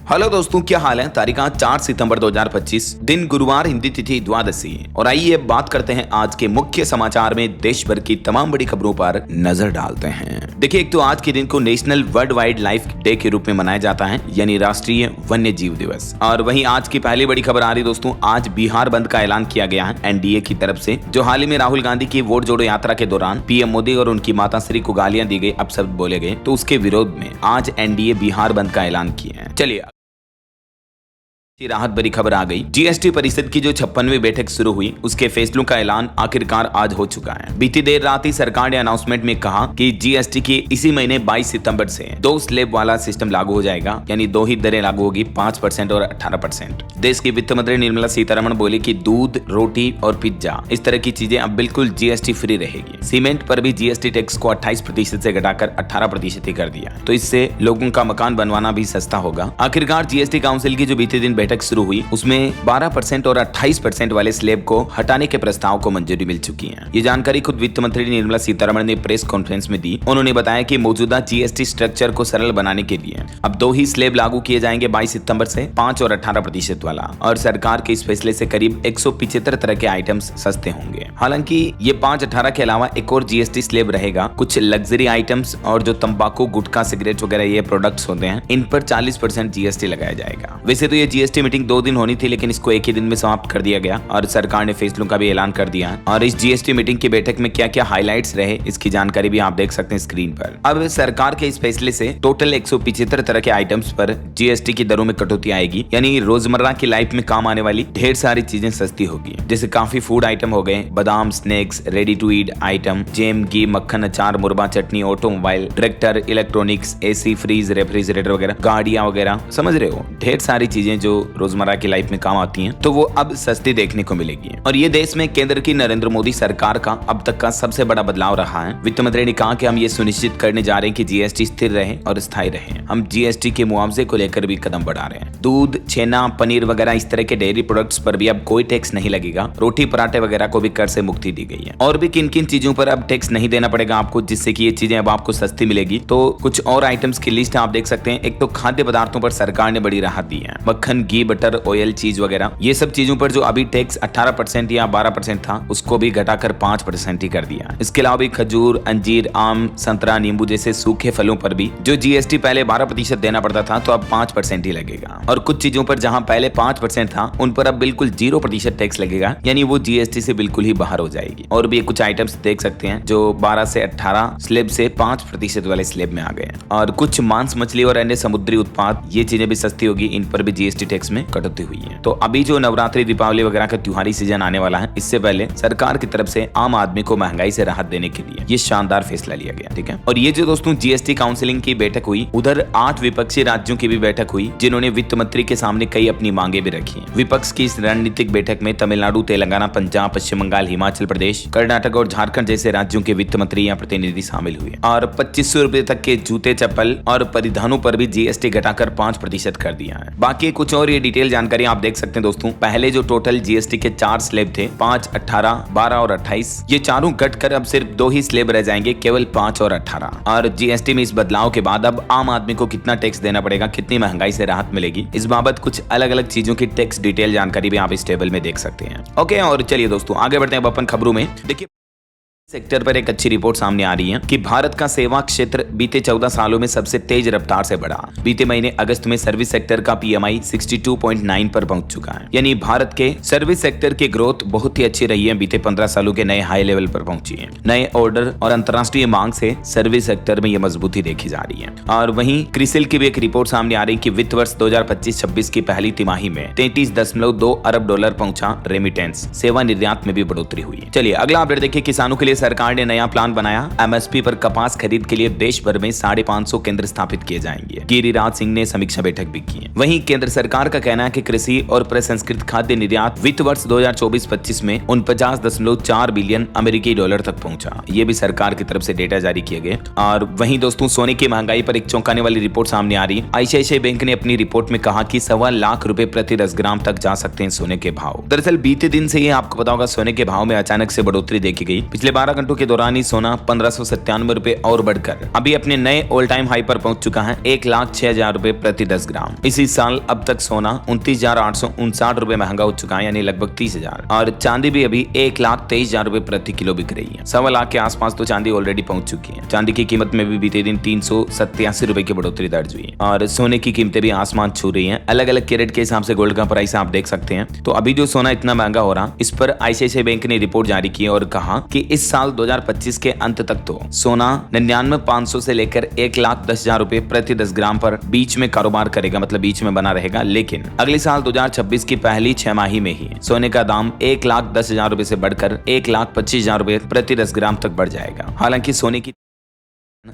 Hello दोस्तों, क्या हाल है। तारीख 4 सितंबर 2025, दिन गुरुवार, हिंदी तिथि द्वादशी। और आइए बात करते हैं आज के मुख्य समाचार में देश भर की तमाम बड़ी खबरों पर नजर डालते हैं। देखिए, एक तो आज के दिन को national world wild life day के रूप में मनाया जाता है, यानी राष्ट्रीय वन्य जीव दिवस। और वहीं आज की पहली बड़ी खबर आ रही दोस्तों, आज बिहार बंद का ऐलान किया गया है एनडीए की तरफ से। जो हाल ही में राहुल गांधी की वोट जोड़ो यात्रा के दौरान पीएम मोदी और उनकी माता श्री को गालियां दी गई, अपशब्द बोले गए, तो उसके विरोध में आज एनडीए बिहार बंद का ऐलान किया है। चलिए, राहत भरी खबर आ गई। जीएसटी परिषद की जो 56वीं बैठक शुरू हुई, उसके फैसलों का ऐलान आखिरकार आज हो चुका है। बीती देर रात ही सरकार ने अनाउंसमेंट में कहा कि जीएसटी की इसी महीने 22 सितंबर से 2 स्लैब वाला सिस्टम लागू हो जाएगा, यानी 2 ही दरें लागू होगी, 5% और 18%। देश की वित्त मंत्री निर्मला सीतारमण बोली कि दूध, रोटी और पिज्जा, इस तरह की चीजें अब बिल्कुल जीएसटी फ्री रहेगी। सीमेंट पर भी जीएसटी टैक्स को 28% से घटाकर 18% ही कर दिया, तो इससे लोगों का मकान बनवाना भी सस्ता होगा। आखिरकार जीएसटी काउंसिल की जो बीते दिन बैठक शुरू हुई, उसमें 12% और 28% वाले स्लैब को हटाने के प्रस्ताव को मंजूरी मिल चुकी है। ये जानकारी खुद वित्त मंत्री निर्मला सीतारमण ने प्रेस कॉन्फ्रेंस में दी। उन्होंने बताया कि मौजूदा जीएसटी स्ट्रक्चर को सरल बनाने के लिए अब 2 ही स्लैब लागू किए जाएंगे 22 सितंबर से, 5 और 18% वाला। और सरकार के इस फैसले से करीब 175 तरह के आइटम्स सस्ते होंगे। हालांकि ये 5-18 के अलावा एक और जीएसटी स्लैब रहेगा। कुछ लग्जरी आइटम्स और जो तंबाकू, गुटखा, सिगरेट वगैरह ये प्रोडक्ट्स होते हैं, इन पर 40% जीएसटी लगाया जाएगा। वैसे तो ये जीएसटी मीटिंग 2 दिन होनी थी, लेकिन इसको एक ही दिन में समाप्त कर दिया गया और सरकार ने फैसलों का भी ऐलान कर दिया। और इस जीएसटी मीटिंग की बैठक में क्या क्या हाइलाइट्स रहे, इसकी जानकारी भी आप देख सकते हैं स्क्रीन पर। अब सरकार के इस फैसले से टोटल 175 तरह के आइटम्स पर जीएसटी की दरों में कटौती आएगी, यानी रोजमर्रा की लाइफ में काम आने वाली ढेर सारी चीजें सस्ती होगी। जैसे काफी फूड आइटम हो गए, बादाम, snacks, ready to eat item, jam, घी, मक्खन, अचार, मुरबा, चटनी, automobile, tractor, electronics, AC, fridge, refrigerator वगैरह, गाड़ियां वगैरह, समझ रहे हो, ढेर सारी चीजें जो रोजमर्रा की लाइफ में काम आती हैं, तो वो अब सस्ती देखने को मिलेगी। और ये देश में केंद्र की नरेंद्र मोदी सरकार का अब तक का सबसे बड़ा बदलाव रहा है। वित्त मंत्री ने कहा कि हम ये सुनिश्चित करने जा रहे हैं कि जीएसटी स्थिर रहे और स्थायी रहे। हम जीएसटी के मुआवजे को लेकर भी कदम बढ़ा रहे हैं। दूध, छेना, पनीर वगैरह इस तरह के डेयरी प्रोडक्ट्स पर भी अब कोई टैक्स नहीं लगेगा। रोटी, पराठे वगैरह को भी कर से मुक्ति दी गई है। और भी किन किन चीजों पर अब टैक्स नहीं देना पड़ेगा आपको, जिससे कि ये चीजें अब आपको सस्ती मिलेगी, तो कुछ और आइटम्स की लिस्ट आप देख सकते हैं। एक तो खाद्य पदार्थों पर सरकार ने बड़ी राहत दी है। मक्खन, घी, बटर, ऑयल, चीज वगैरह, ये सब चीजों पर जो अभी टैक्स 18% या 12% था, उसको भी घटाकर 5% ही कर दिया। इसके अलावा भी खजूर, अंजीर, आम, संतरा, नींबू जैसे सूखे फलों पर भी जो जीएसटी पहले 12% देना पड़ता था, तो अब 5% ही लगेगा। और कुछ चीजों पर जहां पहले 5% था, उन पर अब बिल्कुल 0% टैक्स लगेगा, यानी वो जीएसटी से बिल्कुल ही बाहर हो जाएगी। और भी कुछ आइटम्स देख सकते हैं जो 12 से 18 स्लैब से 5% वाले स्लैब में आ गए। और कुछ मांस, मछली और अन्य समुद्री उत्पाद, ये चीजें भी सस्ती होगी, इन पर भी जीएसटी टैक्स में कटौती हुई है। तो अभी जो नवरात्रि, दीपावली वगैरह का त्योहारी सीजन आने वाला है, इससे पहले सरकार की तरफ से आम आदमी को महंगाई से राहत देने के लिए ये शानदार फैसला लिया गया। ठीक है। और ये जो दोस्तों जीएसटी काउंसिलिंग की बैठक हुई, उधर 8 विपक्षी राज्यों की भी बैठक हुई, जिन्होंने वित्त मंत्री के सामने कई अपनी मांगे भी रखी। विपक्ष की इस रणनीतिक बैठक में तमिलनाडु, तेलंगाना, पंजाब, पश्चिम बंगाल, हिमाचल प्रदेश, कर्नाटक और झारखंड जैसे राज्यों के वित्त मंत्री या प्रतिनिधि शामिल हुए। और 2500 रुपए तक के जूते, चप्पल और परिधानों पर भी जीएसटी घटाकर 5% कर दिया है। बाकी कुछ और ये डिटेल जानकारी आप देख सकते हैं दोस्तों। पहले जो टोटल जीएसटी के 4 स्लैब थे, 5, 18, 12 और 28, ये चारों घटकर अब सिर्फ 2 ही स्लैब रह जाएंगे, केवल 5 और 18। और जीएसटी में इस बदलाव के बाद अब आम आदमी को कितना टैक्स देना पड़ेगा, कितनी महंगाई से राहत मिलेगी, इस बाबत कुछ अलग अलग चीजों की टैक्स डिटेल जानकारी भी आप इस टेबल में देख सकते हैं। ओके, और चलिए दोस्तों आगे बढ़ते हैं अब अपन खबरों में। देखिए, सेक्टर पर एक अच्छी रिपोर्ट सामने आ रही है कि भारत का सेवा क्षेत्र बीते 14 सालों में सबसे तेज रफ्तार से बढ़ा। बीते महीने अगस्त में सर्विस सेक्टर का पीएमआई 62.9 पर पहुंच चुका है, यानी भारत के सर्विस सेक्टर की ग्रोथ बहुत ही अच्छी रही है। बीते 15 सालों के नए हाई लेवल पर पहुंची है। नए ऑर्डर और अंतर्राष्ट्रीय मांग से सर्विस सेक्टर में यह मजबूती देखी जा रही है। और वहीं क्रिसिल की भी एक रिपोर्ट सामने आ रही है कि वित्त वर्ष 2025-26 की पहली तिमाही में 33.2 अरब डॉलर पहुंचा रेमिटेंस। सेवा निर्यात में भी बढ़ोतरी हुई। चलिए अगला अपडेट देखिए। किसानों के लिए सरकार ने नया प्लान बनाया। एमएसपी पर कपास खरीद के लिए देश भर में 550 केंद्र स्थापित किए जाएंगे। गिरिराज सिंह ने समीक्षा बैठक भी की है। वहीं केंद्र सरकार का कहना है कि कृषि और प्रसंस्कृत खाद्य निर्यात वित्त वर्ष 2024-25 में 49.4 बिलियन अमेरिकी डॉलर तक पहुंचा। ये भी सरकार की तरफ से डेटा जारी किए गए। और वहीं दोस्तों सोने की महंगाई पर एक चौंकाने वाली रिपोर्ट सामने आ रही है। आईसीआईसीआई बैंक ने अपनी रिपोर्ट में कहा कि 1.25 लाख रुपए प्रति 10 ग्राम तक जा सकते हैं सोने के भाव। दरअसल बीते दिन से ही आपको पता होगा सोने के भाव में अचानक से बढ़ोतरी देखी गई। पिछले बार 12 घंटों के दौरान ही सोना 1597 रुपए और बढ़कर अभी अपने नए ऑल टाइम हाई पर पहुंच चुका है 1,06,000 रुपए प्रति 10 ग्राम। इसी साल अब तक सोना 29,859 रुपए महंगा हो चुका है, यानी लगभग 30,000। और चांदी भी अभी 1,23,000 रुपए प्रति किलो बिक रही है। 1.25 लाख के आसपास तो चांदी ऑलरेडी पहुंच चुकी है। चांदी की कीमत में भी बीते दिन 387 रुपए की बढ़ोतरी दर्ज हुई है और सोने की कीमतें भी आसमान छू रही हैं। अलग अलग कैरेट के हिसाब से गोल्ड का प्राइस आप देख सकते हैं। तो अभी जो सोना इतना महंगा हो रहा, इस पर आईसीआईसीआई बैंक ने रिपोर्ट जारी की और कहा कि इस साल 2025 के अंत तक तो सोना 99,500 से लेकर 1,10,000 रुपए प्रति 10 ग्राम पर बीच में कारोबार करेगा, मतलब बीच में बना रहेगा। लेकिन अगले साल 2026 की पहली 6 माही में ही सोने का दाम 1,10,000 रुपए से बढ़कर 1,25,000 रुपए प्रति 10 ग्राम तक बढ़ जाएगा। हालांकि सोने की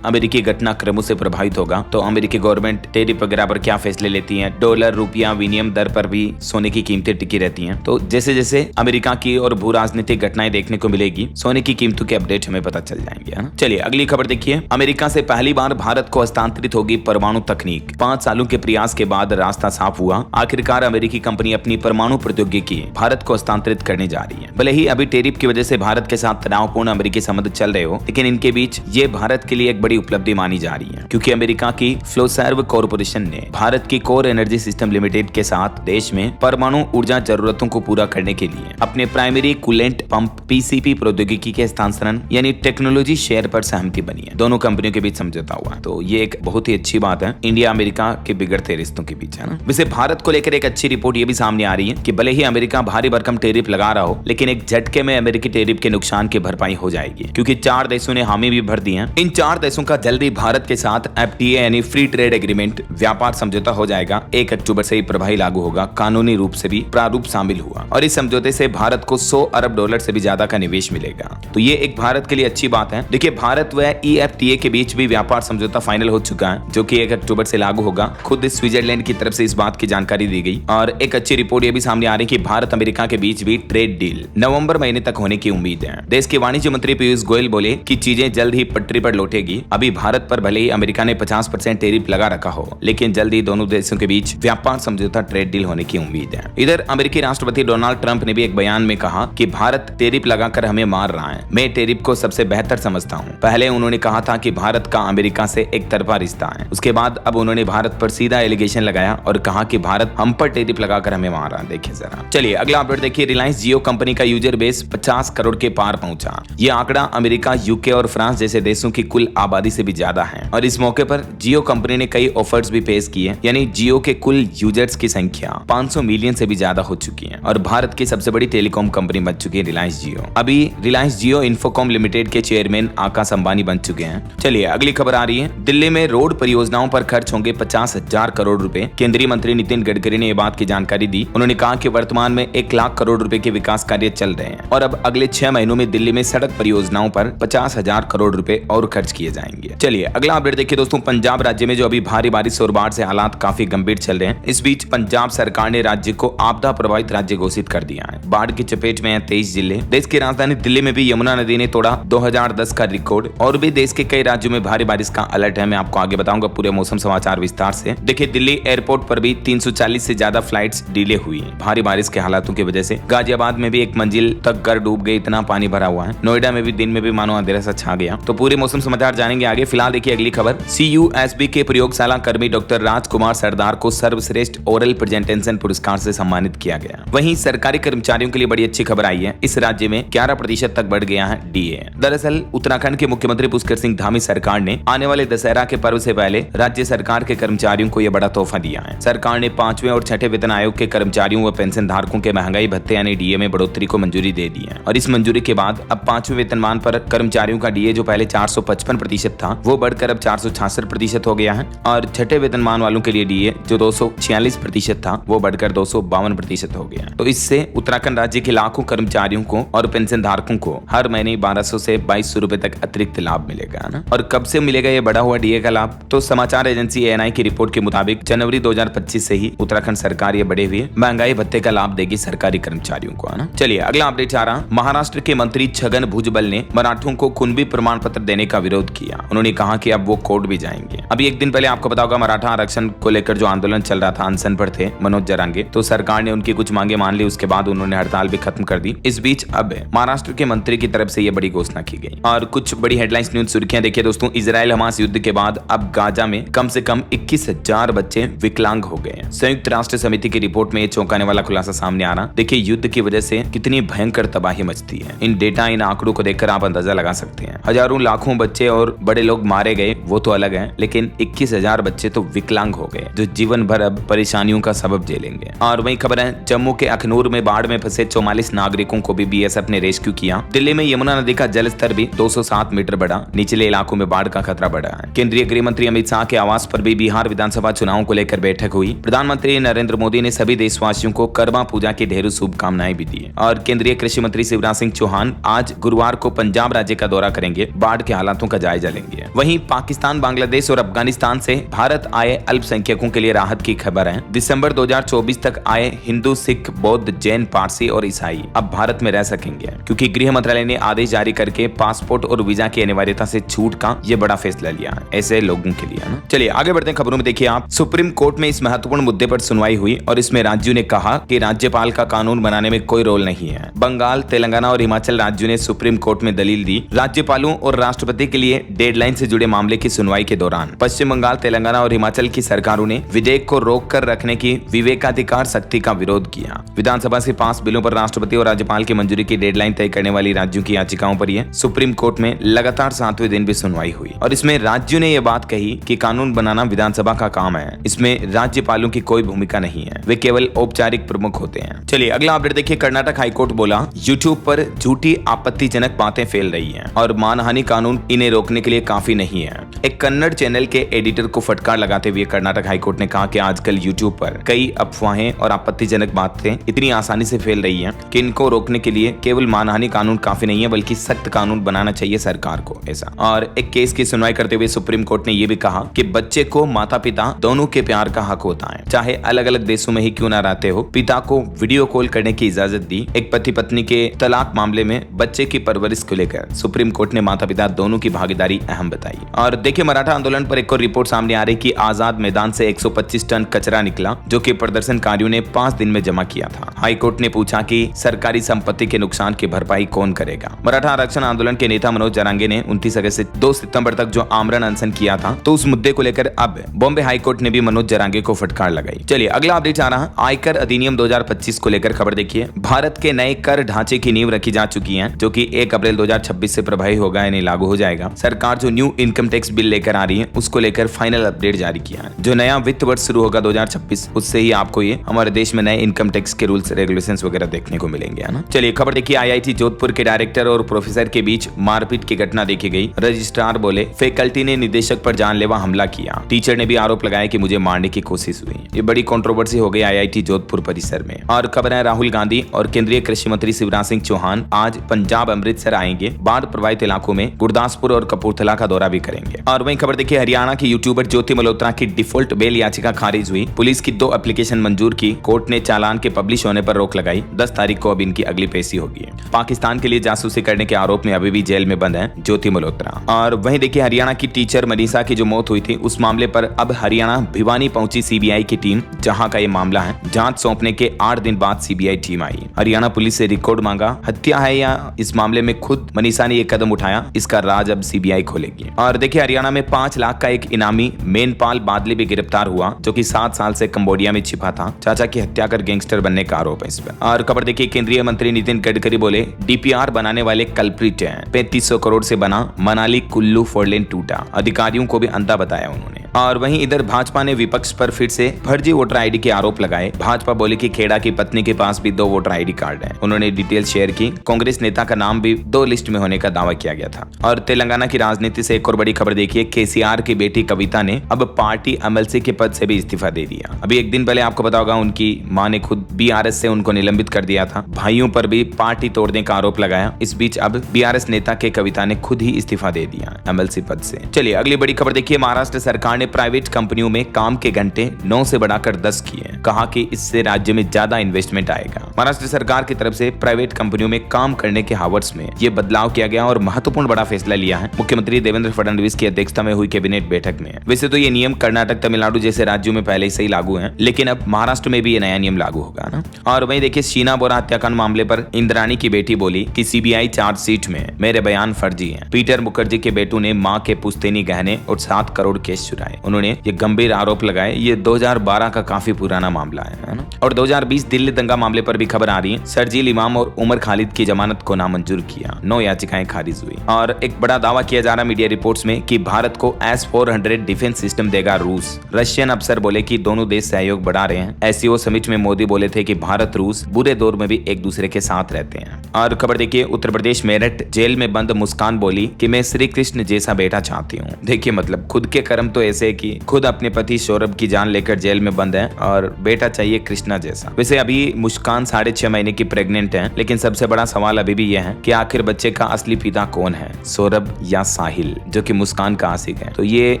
अमेरिकी घटनाक्रमों से प्रभावित होगा, तो अमेरिकी गवर्नमेंट टैरिफ वगैरह पर क्या फैसले लेती है, डॉलर रुपया विनिमय दर पर भी सोने की कीमतें टिकी रहती हैं। तो जैसे जैसे अमेरिका की और भू राजनीतिक घटनाएं देखने को मिलेगी, सोने की कीमतों के अपडेट हमें पता चल जाएंगे, है ना। चलिए अगली खबर देखिए। अमेरिका से पहली बार भारत को हस्तांतरित होगी परमाणु तकनीक। 5 सालों के प्रयास के बाद रास्ता साफ हुआ। आखिरकार अमेरिकी कंपनी अपनी परमाणु प्रौद्योगिकी भारत को हस्तांतरित करने जा रही है। भले ही अभी टैरिफ की वजह से भारत के साथ तनावपूर्ण अमेरिकी संबंध चल रहे हो, लेकिन इनके बीच ये भारत के लिए एक बड़ी उपलब्धि मानी जा रही है, क्योंकि अमेरिका की फ्लोसर्व कॉर्पोरेशन ने भारत की कोर एनर्जी सिस्टम लिमिटेड के साथ देश में परमाणु ऊर्जा जरूरतों को पूरा करने के लिए अपने प्राइमरी कूलेंट पंप पीसीपी प्रौद्योगिकी के हस्तांतरण यानी टेक्नोलॉजी शेयर पर सहमति बनी है। दोनों कंपनियों के बीच समझौता हुआ है। तो ये एक बहुत ही अच्छी बात है इंडिया अमेरिका के बिगड़ते रिश्तों के बीच, है ना। वैसे भारत को लेकर एक अच्छी रिपोर्ट ये भी सामने आ रही है कि भले ही अमेरिका भारी भरकम टैरिफ लगा रहा हो, लेकिन एक झटके में अमेरिकी टैरिफ के नुकसान की भरपाई हो जाएगी, क्योंकि 4 देशों ने हामी भी भर दी है। इन 4 देशों का जल्दी भारत के साथ एफटीए यानी फ्री ट्रेड एग्रीमेंट व्यापार समझौता हो जाएगा। 1 अक्टूबर से ही प्रभावी लागू होगा। कानूनी रूप से भी प्रारूप शामिल हुआ और इस समझौते से भारत को $100 अरब से भी ज्यादा का निवेश मिलेगा। तो ये एक भारत के लिए अच्छी बात है। देखिए भारत व ईएफटीए के बीच भी व्यापार समझौता फाइनल हो चुका है, जो कि 1 अक्टूबर से लागू होगा। खुद स्विट्जरलैंड की तरफ से इस बात की जानकारी दी गई और एक अच्छी रिपोर्ट ये भी सामने आ रही है कि भारत अमेरिका के बीच भी ट्रेड डील नवंबर महीने तक होने की उम्मीद है। देश के वाणिज्य मंत्री पीयूष गोयल बोले कि चीजें जल्द ही पटरी पर लौटेगी। अभी भारत पर भले ही अमेरिका ने 50% टैरिफ लगा रखा हो, लेकिन जल्द ही दोनों देशों के बीच व्यापार समझौता ट्रेड डील होने की उम्मीद है। इधर अमेरिकी राष्ट्रपति डोनाल्ड ट्रंप ने भी एक बयान में कहा कि भारत टैरिफ लगाकर हमें मार रहा है। मैं टैरिफ को सबसे बेहतर समझता हूं। पहले उन्होंने कहा था कि भारत का अमेरिका से एक तरफा रिश्ता है, उसके बाद अब उन्होंने भारत पर सीधा एलिगेशन लगाया और कहा कि भारत हम पर टैरिफ लगाकर हमें मार रहा है। देखिए जरा। चलिए अगला अपडेट देखिए। रिलायंस जियो कंपनी का यूजर बेस 50 करोड़ के पार पहुंचा। यह आंकड़ा अमेरिका, यूके और फ्रांस जैसे देशों की कुल आबादी से भी ज्यादा है और इस मौके पर जियो कंपनी ने कई ऑफर्स भी पेश किए, यानी जियो के कुल यूजर्स की संख्या 500 मिलियन से भी ज्यादा हो चुकी है और भारत की सबसे बड़ी टेलीकॉम कंपनी बन चुकी है रिलायंस जियो। अभी रिलायंस जियो इन्फोकॉम लिमिटेड के चेयरमैन आकाश अंबानी बन चुके हैं। चलिए अगली खबर आ रही है। दिल्ली में रोड परियोजनाओं पर खर्च होंगे 50,000 करोड़ रुपए। केंद्रीय मंत्री नितिन गडकरी ने यह बात की जानकारी दी। उन्होंने कहा कि वर्तमान में 1 लाख करोड़ रुपए के विकास कार्य चल रहे हैं और अब अगले 6 महीनों में दिल्ली में सड़क परियोजनाओं पर 50,000 करोड़ रुपए और खर्च किए जाएंगे। चलिए अगला अपडेट देखिए दोस्तों। पंजाब राज्य में जो अभी भारी बारिश और बाढ़ से हालात काफी गंभीर चल रहे हैं। इस बीच पंजाब सरकार ने राज्य को आपदा प्रभावित राज्य घोषित कर दिया है। बाढ़ की चपेट में हैं 23 जिले। देश की राजधानी दिल्ली में भी यमुना नदी ने तोड़ा 2010 का रिकॉर्ड और भी देश के कई राज्यों में भारी बारिश का अलर्ट है। मैं आपको आगे बताऊंगा पूरे मौसम समाचार विस्तार से। देखिए दिल्ली एयरपोर्ट पर भी 340 से ज्यादा फ्लाइट्स डिले हुई भारी बारिश के हालातों की वजह से। गाजियाबाद में भी 1 मंजिल तक घर डूब गए, इतना पानी भरा हुआ है। नोएडा में भी दिन में भी मानो अंधेरा सा छा गया। तो पूरे मौसम समाचार जानेंगे आगे। फिलहाल देखिए अगली खबर। CUSB के प्रयोगशाला कर्मी डॉक्टर राजकुमार सरदार को सर्वश्रेष्ठ ओरल प्रेजेंटेशन पुरस्कार से सम्मानित किया गया। वहीं सरकारी कर्मचारियों के लिए बड़ी अच्छी खबर आई है। इस राज्य में 11% तक बढ़ गया है DA। दरअसल उत्तराखंड के मुख्यमंत्री पुष्कर सिंह धामी सरकार ने आने वाले दशहरा के पर्व से पहले राज्य सरकार के कर्मचारियों को यह बड़ा तोहफा दिया है। सरकार ने 5वें और 6ठे वेतन आयोग के कर्मचारियों व पेंशन धारकों के महंगाई भत्ते यानी DA में बढ़ोतरी को मंजूरी दे दी है और इस मंजूरी के बाद अब 5वें वेतनमान पर कर्मचारियों का DA जो पहले 455% था वो बढ़कर अब 466% हो गया है और 6ठे वेतनमान वालों के लिए DA जो 246% था वो बढ़कर 252% हो गया। तो इससे उत्तराखंड राज्य के लाखों कर्मचारियों को और पेंशन धारकों को हर महीने 1200 से 2200 रुपए तक अतिरिक्त लाभ मिलेगा ना। और कब से मिलेगा ये बढ़ा हुआ DA का लाभ? तो समाचार एजेंसी ANI की रिपोर्ट के मुताबिक जनवरी 2025 से ही उत्तराखंड सरकार ये बढ़े हुए महंगाई भत्ते का लाभ देगी सरकारी कर्मचारियों को, है ना। चलिए अगला अपडेट आ रहा। महाराष्ट्र के मंत्री छगन भुजबल ने मराठों को कुणबी प्रमाण पत्र देने का विरोध किया। उन्होंने कहा कि अब वो कोर्ट भी जाएंगे। अभी एक दिन पहले आपको पता होगा मराठा आरक्षण को लेकर जो आंदोलन चल रहा था, अनशन पर थे मनोज जरांगे, तो सरकार ने उनकी कुछ मांगे मान ली, उसके बाद उन्होंने हड़ताल भी खत्म कर दी। इस बीच अब महाराष्ट्र के मंत्री की तरफ से ये बड़ी घोषणा की गई। और कुछ बड़ी हेडलाइंस न्यूज सुर्खियां देखिए दोस्तों। इजराइल हमास युद्ध के बाद अब गाजा में कम से कम 21,000 बच्चे विकलांग हो गए। संयुक्त राष्ट्र समिति की रिपोर्ट में चौंकाने वाला खुलासा सामने आ रहा। देखिए युद्ध की वजह से कितनी भयंकर तबाही मचती है। इन डेटा, इन आंकड़ों को देखकर आप अंदाजा लगा सकते हैं। हजारों लाखों बच्चे और बड़े लोग मारे गए वो तो अलग है, लेकिन 21,000 बच्चे तो विकलांग हो गए जो जीवन भर अब परेशानियों का सबब झेलेंगे। और वही खबर है जम्मू के अखनूर में बाढ़ में फंसे 44 नागरिकों को भी बीएसएफ ने रेस्क्यू किया। दिल्ली में यमुना नदी का जलस्तर भी 207 मीटर बढ़ा। निचले इलाकों में बाढ़ का खतरा बढ़ा है। केंद्रीय गृह मंत्री अमित शाह के आवास पर भी बिहार विधानसभा चुनाव को लेकर बैठक हुई। प्रधानमंत्री नरेंद्र मोदी ने सभी देशवासियों को कर्मा पूजा की ढेरों शुभकामनाएं भी दी। और केंद्रीय कृषि मंत्री शिवराज सिंह चौहान आज गुरुवार को पंजाब राज्य का दौरा करेंगे, बाढ़ के हालातों का जायजा लेंगे। वहीं पाकिस्तान, बांग्लादेश और अफगानिस्तान से भारत आए अल्पसंख्यकों के लिए राहत की खबर है। दिसंबर 2024 तक आए हिंदू, सिख, बौद्ध, जैन, पारसी और ईसाई अब भारत में रह सकेंगे, क्योंकि गृह मंत्रालय ने आदेश जारी करके पासपोर्ट और वीजा की अनिवार्यता से छूट का ये बड़ा फैसला लिया ऐसे लोगों के लिए ना। चलिए आगे बढ़ते हैं खबरों में। देखिए आप, सुप्रीम कोर्ट में इस महत्वपूर्ण मुद्दे पर सुनवाई हुई और इसमें राज्यों ने कहा कि राज्यपाल का कानून बनाने में कोई रोल नहीं है। बंगाल, तेलंगाना और हिमाचल राज्यों ने सुप्रीम कोर्ट में दलील दी। राज्यपालों और राष्ट्रपति के लिए डेडलाइन से जुड़े मामले की सुनवाई के दौरान पश्चिम बंगाल, तेलंगाना और हिमाचल की सरकारों ने विधेयक को रोक कर रखने की विवेकाधिकार शक्ति का विरोध किया। विधानसभा से पास बिलों पर राष्ट्रपति और राज्यपाल की मंजूरी की डेडलाइन तय करने वाली राज्यों की याचिकाओं पर यह सुप्रीम कोर्ट में लगातार 7वें दिन भी सुनवाई हुई और इसमें राज्यों ने यह बात कही कि कानून बनाना विधानसभा का काम है, इसमें राज्यपालों की कोई भूमिका नहीं है, वे केवल औपचारिक प्रमुख होते हैं। चलिए अगला अपडेट देखिए। कर्नाटक हाईकोर्ट बोला यूट्यूब पर झूठी आपत्तिजनक बातें फैल रही हैं और मानहानि कानून इन्हें रोकने के लिए काफी नहीं है। एक कन्नड़ चैनल के एडिटर को फटकार लगाते हुए कर्नाटक हाईकोर्ट ने कहा कि आजकल यूट्यूब पर कई अफवाहें और आपत्तिजनक बातें इतनी आसानी से फैल रही हैं कि इनको रोकने के लिए केवल मानहानि कानून काफी नहीं है, बल्कि सख्त कानून बनाना चाहिए सरकार को ऐसा। और एक केस की सुनवाई करते हुए सुप्रीम कोर्ट ने यह भी कहा कि बच्चे को माता पिता दोनों के प्यार का हक होता है, चाहे अलग अलग देशों में ही क्यों ना रहते हो। पिता को वीडियो कॉल करने की इजाजत दी। एक पति पत्नी के तलाक मामले में बच्चे की परवरिश को लेकर सुप्रीम कोर्ट ने माता पिता दोनों की भागीदारी अहम बताई। और देखिए मराठा आंदोलन पर एक और रिपोर्ट सामने आ रही कि आजाद मैदान से 125 टन कचरा निकला, जो कि प्रदर्शनकारियों ने 5 दिन में जमा किया था। हाईकोर्ट ने पूछा कि सरकारी संपत्ति के नुकसान की भरपाई कौन करेगा। मराठा आरक्षण आंदोलन के नेता मनोज जरांगे ने 29 अगस्त से 2 सितंबर तक जो आमरण अनशन किया था, तो उस मुद्दे को लेकर अब बॉम्बे हाईकोर्ट ने भी मनोज जरांगे को फटकार लगाई। चलिए अगला अपडेट आ रहा आयकर अधिनियम 2025 को लेकर खबर देखिए। भारत के नए कर ढांचे की नींव रखी जा चुकी है, जो कि 1 अप्रैल 2026 से प्रभावी होगा, यानी लागू हो जाएगा। सरकार जो न्यू इनकम टैक्स बिल लेकर आ रही है उसको लेकर फाइनल अपडेट जारी किया है। जो नया वित्त वर्ष शुरू होगा 2026, उससे ही आपको ये हमारे देश में नए इनकम टैक्स के रूल्स रेगुलेशंस वगैरह देखने को मिलेंगे, है ना। चलिए खबर देखिए। आईआईटी जोधपुर के डायरेक्टर और प्रोफेसर के बीच मारपीट की घटना देखी गई। रजिस्ट्रार बोले फैकल्टी ने निदेशक पर जानलेवा हमला किया। टीचर ने भी आरोप लगाया कि मुझे मारने की कोशिश हुई। ये बड़ी कंट्रोवर्सी हो गई आईआईटी जोधपुर परिसर में। और खबर है राहुल गांधी और केंद्रीय कृषि मंत्री शिवराज सिंह चौहान आज पंजाब अमृतसर आएंगे। बाढ़ प्रभावित इलाकों में गुरदासपुर और कपूरथला का दौरा भी करेंगे। और वहीं खबर देखिए हरियाणा की यूट्यूबर ज्योति मल्होत्रा की डिफॉल्ट बेल याचिका खारिज हुई। पुलिस की 2 एप्लीकेशन मंजूर की। कोर्ट ने चालान के पब्लिश होने पर रोक लगाई। 10 तारीख को अब इनकी अगली पेशी होगी। पाकिस्तान के लिए जासूसी करने के आरोप में अभी भी जेल में बंद है ज्योति मल्होत्रा। और वहीं देखिए हरियाणा की टीचर मनीषा की जो मौत हुई थी, उस मामले पर अब हरियाणा भिवानी पहुंची सीबीआई की टीम, जहां का ये मामला है। जांच सौंपने के 8 दिन बाद सीबीआई टीम आई। हरियाणा पुलिस से रिकॉर्ड मांगा। हत्या है या इस मामले में खुद मनीषा ने ये कदम उठाया, इसका राज अब सीबीआई खोलेगी। और देखिए हरियाणा में 5 लाख का एक इनामी मेनपाल बादली भी गिरफ्तार हुआ, जो कि 7 साल से कंबोडिया में छिपा था। चाचा की हत्या कर गैंगस्टर बनने का आरोप है इस पर। और खबर देखिए केंद्रीय मंत्री नितिन गडकरी बोले डीपीआर बनाने वाले कल्प्रिट हैं। 3500 करोड़ से बना मनाली कुल्लू 4 लेन टूटा। अधिकारियों को भी अंधा बताया उन्होंने। और वहीं इधर भाजपा ने विपक्ष पर फिर से फर्जी वोटर आईडी के आरोप लगाए। भाजपा बोले कि खेड़ा की पत्नी के पास भी 2 वोटर आईडी कार्ड हैं। उन्होंने डिटेल शेयर की। कांग्रेस नेता का नाम भी 2 लिस्ट में होने का दावा किया गया था। और तेलंगाना की राजनीति से एक और बड़ी खबर देखिए। केसीआर की बेटी कविता ने अब पार्टी एमएलसी के पद से भी इस्तीफा दे दिया। अभी एक दिन पहले आपको पता होगा उनकी मां ने खुद बीआरएस से उनको निलंबित कर दिया था। भाइयों पर भी पार्टी तोड़ने का आरोप लगाया। इस बीच अब बीआरएस नेता के कविता ने खुद ही इस्तीफा दे दिया एमएलसी पद से। चलिए अगली बड़ी खबर देखिए। महाराष्ट्र सरकार ने प्राइवेट कंपनियों में काम के घंटे 9 से बढ़ाकर 10 किए। कहा कि इससे राज्य में ज्यादा इन्वेस्टमेंट आएगा। महाराष्ट्र सरकार की तरफ से प्राइवेट कंपनियों में काम करने के हावर्स में ये बदलाव किया गया और महत्वपूर्ण बड़ा फैसला लिया है मुख्यमंत्री देवेंद्र फडणवीस की अध्यक्षता में हुई कैबिनेट बैठक में। वैसे तो ये नियम कर्नाटक, तमिलनाडु जैसे राज्यों में पहले से ही लागू है, लेकिन अब महाराष्ट्र में भी ये नया नियम लागू होगा ना। और वहीं देखिए, शीना बोरा हत्याकांड मामले पर इंद्राणी की बेटी बोली कि सीबीआई चार्जशीट में मेरे बयान फर्जी हैं। पीटर मुखर्जी के बेटू ने मां के पुश्तैनी गहने और 7 करोड़ केस चुराए। उन्होंने ये गंभीर आरोप लगाए। ये 2012 का काफी पुराना मामला है ना। और 2020 दिल्ली दंगा मामले पर भी खबर आ रही है। शर्जील इमाम और उमर खालिद की जमानत को नामंजूर किया, 9 याचिकाएं खारिज हुई। और एक बड़ा दावा किया जा रहा मीडिया रिपोर्ट्स में कि भारत को S-400 डिफेंस सिस्टम देगा रूस। रशियन अफसर बोले कि दोनों देश सहयोग बढ़ा रहे हैं। SCO समिट में मोदी बोले थे कि भारत रूस बुरे दौर में भी एक दूसरे के साथ रहते हैं। और खबर देखिए, उत्तर प्रदेश मेरठ जेल में बंद मुस्कान बोली कि मैं श्री कृष्ण जैसा बेटा चाहती हूँ। देखिए मतलब खुद के कर्म तो ऐसे कि खुद अपने पति सौरभ की जान लेकर जेल में बंद है और बेटा चाहिए कृष्णा जैसा। वैसे अभी मुस्कान 6.5 महीने की प्रेग्नेंट है, लेकिन सबसे बड़ा सवाल अभी भी यह है कि आखिर बच्चे का असली पिता कौन है, सौरभ या साहिल, जो कि मुस्कान का आशिक है। तो ये